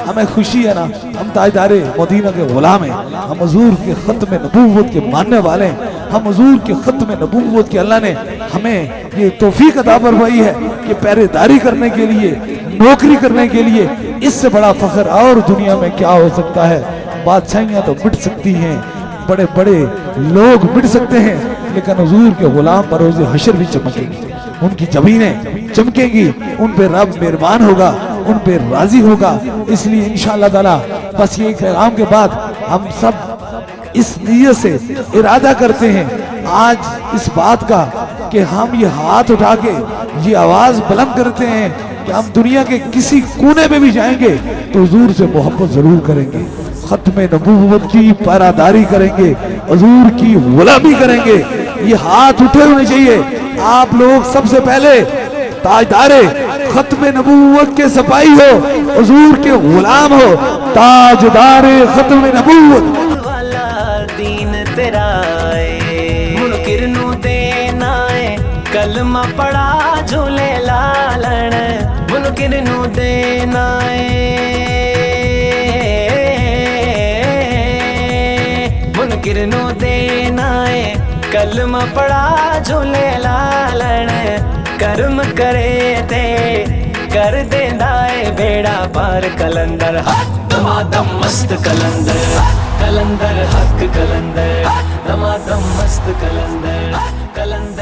ہمیں خوشی ہے نا، ہم تاجدار مدینہ کے غلام ہیں، ہم حضور کے ختم نبوت کے ماننے والے ہیں، ہم حضور کے ختم نبوت کے اللہ نے ہمیں یہ توفیق عطا فرمائی ہے کہ پہرے داری کرنے کے لیے، نوکری کرنے کے لیے اس سے بڑا فخر اور دنیا میں کیا ہو سکتا ہے۔ بادشاہیاں تو مٹ سکتی ہیں، بڑے بڑے لوگ مٹ سکتے ہیں، لیکن حضور کے غلام پر روز حشر بھی چمکیں گی، ان کی زمینیں چمکیں گی، ان پہ رب مہربان ہوگا، ان پہ راضی ہوگا۔ اس لیے انشاءاللہ تعالی بس یہ پیغام کے بعد ہم سب اس نیت سے ارادہ کرتے ہیں آج اس بات کا کہ ہم یہ ہاتھ اٹھا کے یہ آواز بلند کرتے ہیں کہ ہم دنیا کے کسی کونے میں بھی جائیں گے تو حضور سے محبت ضرور کریں گے، ختم نبوت کی پہراداری کریں گے، حضور کی غلامی کریں گے۔ یہ ہاتھ اٹھے ہونے چاہیے۔ آپ لوگ سب سے پہلے تاجدار ختم نبوت کے سپاہی ہو، حضور کے غلام ہو، تاجدار ختم نبوت والا دین تیرا ہے، منکر نو دینا ہے کلمہ پڑھا جھولے لالن، منکر نو دینا ہے، منکر نو دینا ہے کلمہ پڑھا جھولے لالن، کرم کرے تے کر دیندا ہے بیڑا پار کلندر، دمادم مست کلندر، کلندر حق کلندر، دمادم مست کلندر، کلندر